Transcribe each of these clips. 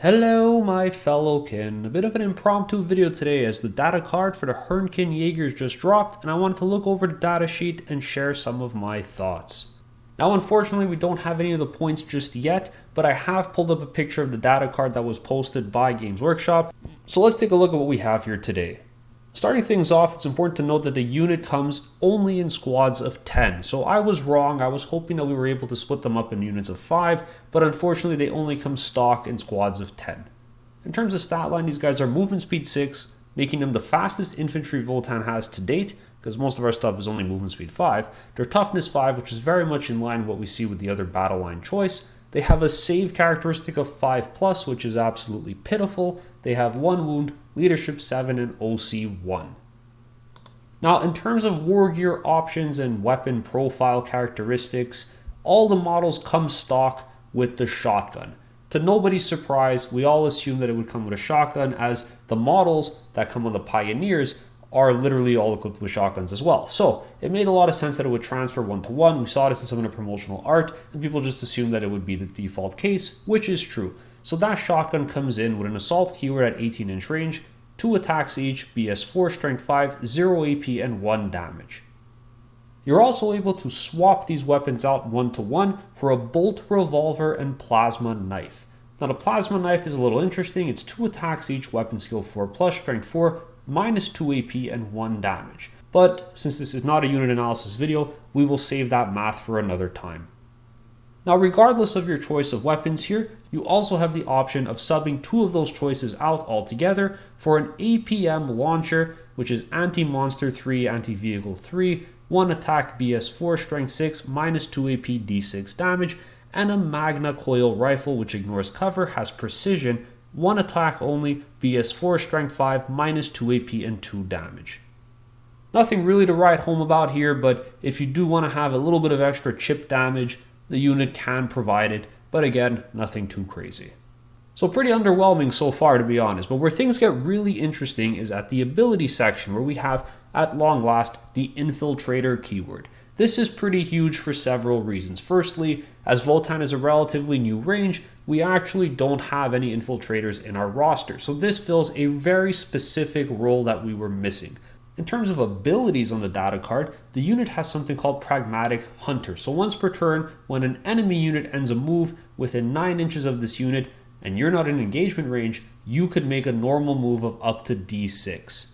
Hello my fellow kin, a bit of an impromptu video today as the data card for the Hernkyn Yaegirs just dropped and I wanted to look over the data sheet and share some of my thoughts. Now unfortunately we don't have any of the points just yet, but I have pulled up a picture of the data card that was posted by Games Workshop, so let's take a look at what we have here today. Starting things off, it's important to note that the unit comes only in squads of 10. So I was wrong. I was hoping that we were able to split them up in units of 5, but unfortunately they only come stock in squads of 10. In terms of stat line, these guys are movement speed 6, making them the fastest infantry Votann has to date, because most of our stuff is only movement speed 5. Their toughness 5, which is very much in line with what we see with the other battle line choice. They have a save characteristic of 5+, which is absolutely pitiful. They have 1 wound, leadership 7, and OC 1. Now, in terms of war gear options and weapon profile characteristics, all the models come stock with the shotgun. To nobody's surprise, we all assumed that it would come with a shotgun, as the models that come on the Pioneers are literally all equipped with shotguns as well. So it made a lot of sense that it would transfer 1-to-1. We saw this in some of the promotional art, and people just assumed that it would be the default case, which is true. So that shotgun comes in with an assault keyword at 18-inch range, 2 attacks each, BS4, strength 5, 0 AP, and 1 damage. You're also able to swap these weapons out 1-to-1 for a bolt revolver and plasma knife. Now the plasma knife is a little interesting. It's 2 attacks each, weapon skill 4+, strength 4, minus 2 AP, and 1 damage. But since this is not a unit analysis video, we will save that math for another time. Now, regardless of your choice of weapons here, you also have the option of subbing 2 of those choices out altogether for an APM launcher, which is anti-monster 3, anti-vehicle 3, 1 attack BS4, strength 6, minus 2 AP, D6 damage, and a Magna coil rifle, which ignores cover, has precision, 1 attack only, BS4, strength 5, minus 2 AP, and 2 damage. Nothing really to write home about here, but if you do want to have a little bit of extra chip damage, the unit can provide it, but again, nothing too crazy. So pretty underwhelming so far, to be honest, but where things get really interesting is at the ability section, where we have, at long last, the Infiltrator keyword. This is pretty huge for several reasons. Firstly, as Votann is a relatively new range, we actually don't have any infiltrators in our roster, so this fills a very specific role that we were missing. In terms of abilities on the data card, the unit has something called Pragmatic Hunter. So once per turn, when an enemy unit ends a move within 9 inches of this unit, and you're not in engagement range, you could make a normal move of up to D6.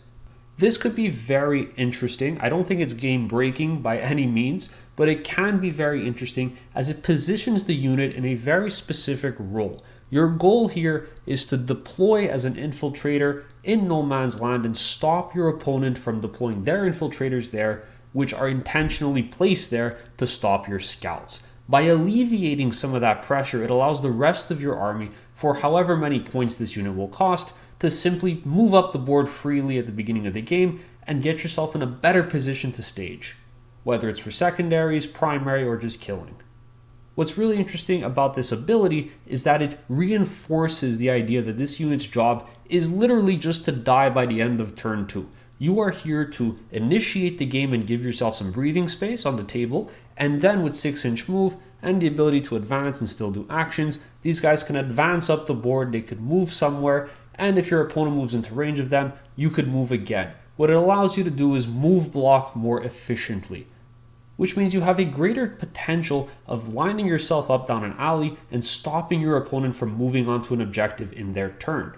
This could be very interesting. I don't think it's game breaking by any means, but it can be very interesting as it positions the unit in a very specific role. Your goal here is to deploy as an infiltrator in no man's land and stop your opponent from deploying their infiltrators there, which are intentionally placed there to stop your scouts. By alleviating some of that pressure, it allows the rest of your army, for however many points this unit will cost, to simply move up the board freely at the beginning of the game and get yourself in a better position to stage, whether it's for secondaries, primary, or just killing. What's really interesting about this ability is that it reinforces the idea that this unit's job is literally just to die by the end of turn 2. You are here to initiate the game and give yourself some breathing space on the table, and then with 6-inch move and the ability to advance and still do actions, these guys can advance up the board, they could move somewhere, and if your opponent moves into range of them, you could move again. What it allows you to do is move block more efficiently, which means you have a greater potential of lining yourself up down an alley and stopping your opponent from moving onto an objective in their turn.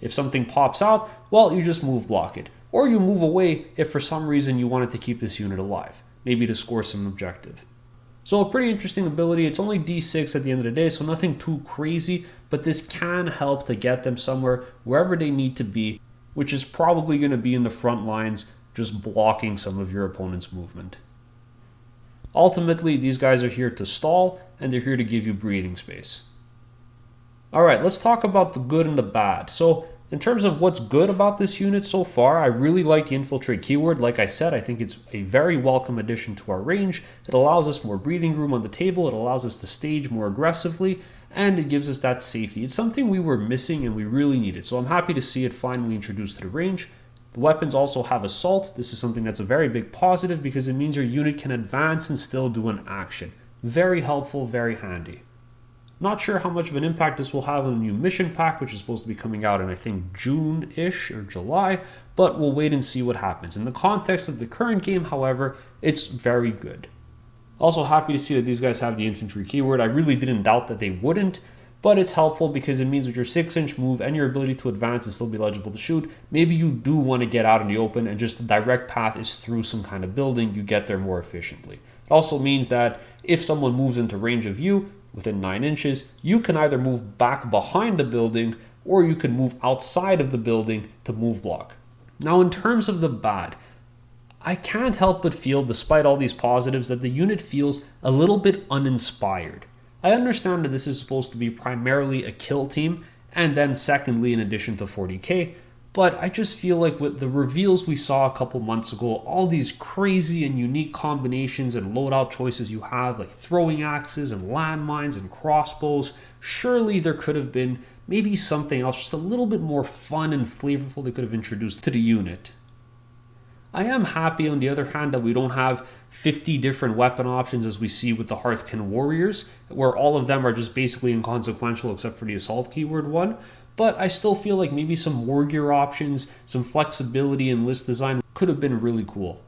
If something pops out, well, you just move block it, or you move away if for some reason you wanted to keep this unit alive, maybe to score some objective. So a pretty interesting ability. It's only D6 at the end of the day, so nothing too crazy, but this can help to get them somewhere wherever they need to be, which is probably going to be in the front lines, just blocking some of your opponent's movement. Ultimately, these guys are here to stall, and they're here to give you breathing space. Alright, let's talk about the good and the bad. So, in terms of what's good about this unit so far, I really like the Infiltrate keyword. Like I said, I think it's a very welcome addition to our range. It allows us more breathing room on the table, it allows us to stage more aggressively, and it gives us that safety. It's something we were missing and we really needed, so I'm happy to see it finally introduced to the range. The weapons also have assault. This is something that's a very big positive because it means your unit can advance and still do an action. Very helpful, very handy. Not sure how much of an impact this will have on the new mission pack, which is supposed to be coming out in, I think, June-ish or July, but we'll wait and see what happens. In the context of the current game, however, it's very good. Also happy to see that these guys have the infantry keyword. I really didn't doubt that they wouldn't, but it's helpful because it means with your 6-inch move and your ability to advance and still be eligible to shoot, maybe you do want to get out in the open and just the direct path is through some kind of building, you get there more efficiently. It also means that if someone moves into range of you within 9 inches, you can either move back behind the building or you can move outside of the building to move block. Now in terms of the bad, I can't help but feel, despite all these positives, that the unit feels a little bit uninspired. I understand that this is supposed to be primarily a kill team, and then secondly, in addition to 40k, but I just feel like with the reveals we saw a couple months ago, all these crazy and unique combinations and loadout choices you have, like throwing axes and landmines and crossbows, surely there could have been maybe something else, just a little bit more fun and flavorful they could have introduced to the unit. I am happy, on the other hand, that we don't have 50 different weapon options as we see with the Hernkyn warriors, where all of them are just basically inconsequential except for the assault keyword one. But I still feel like maybe some war gear options, some flexibility in list design could have been really cool.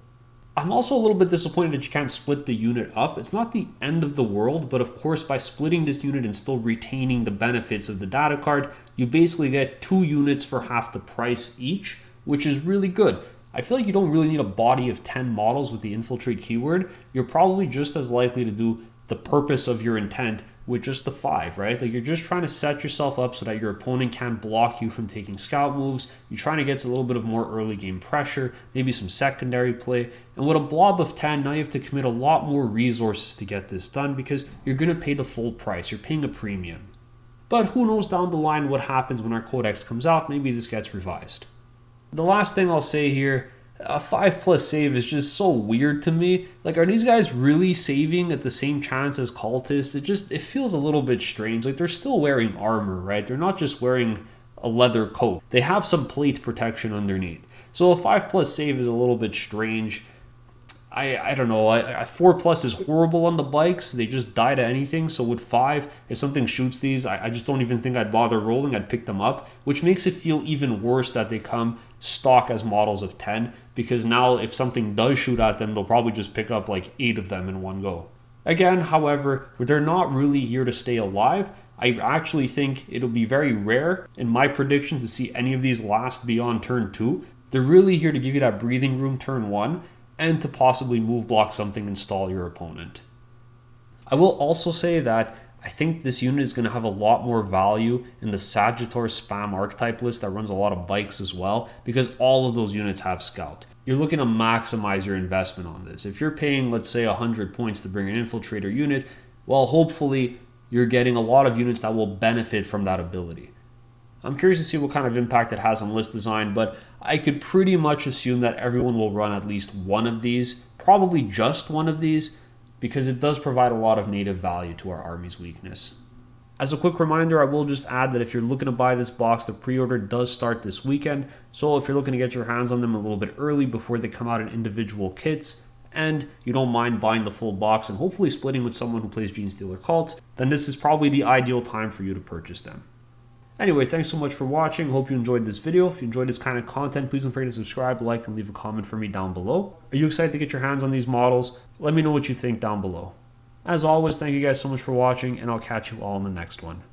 I'm also a little bit disappointed that you can't split the unit up. It's not the end of the world, but of course by splitting this unit and still retaining the benefits of the data card, you basically get 2 units for half the price each, which is really good. I feel like you don't really need a body of 10 models with the infiltrate keyword. You're probably just as likely to do the purpose of your intent with just the 5, right? Like you're just trying to set yourself up so that your opponent can't block you from taking scout moves. You're trying to get a little bit of more early game pressure, maybe some secondary play. And with a blob of 10, now you have to commit a lot more resources to get this done because you're going to pay the full price. You're paying a premium. But who knows down the line what happens when our codex comes out. Maybe this gets revised. The last thing I'll say here, a 5+ save is just so weird to me. Like, are these guys really saving at the same chance as cultists? It feels a little bit strange. Like, they're still wearing armor, right? They're not just wearing a leather coat. They have some plate protection underneath. So a 5+ save is a little bit strange. I don't know. 4+ is horrible on the bikes. They just die to anything. So with 5, if something shoots these, I just don't even think I'd bother rolling. I'd pick them up, which makes it feel even worse that they come stock as models of 10, because now if something does shoot at them, they'll probably just pick up like 8 of them in one go. Again, however, they're not really here to stay alive. I actually think it'll be very rare in my prediction to see any of these last beyond turn 2. They're really here to give you that breathing room turn 1 and to possibly move block something and stall your opponent. I will also say that I think this unit is going to have a lot more value in the Sagittarius spam archetype list that runs a lot of bikes as well, because all of those units have scout. You're looking to maximize your investment on this. If you're paying, let's say, 100 points to bring an infiltrator unit, well, hopefully you're getting a lot of units that will benefit from that ability. I'm curious to see what kind of impact it has on list design, but I could pretty much assume that everyone will run at least one of these, probably just one of these, because it does provide a lot of native value to our army's weakness. As a quick reminder, I will just add that if you're looking to buy this box, the pre-order does start this weekend, so if you're looking to get your hands on them a little bit early before they come out in individual kits, and you don't mind buying the full box and hopefully splitting with someone who plays Genestealer cults, then this is probably the ideal time for you to purchase them. Anyway, thanks so much for watching. Hope you enjoyed this video. If you enjoyed this kind of content, please don't forget to subscribe, like, and leave a comment for me down below. Are you excited to get your hands on these models? Let me know what you think down below. As always, thank you guys so much for watching, and I'll catch you all in the next one.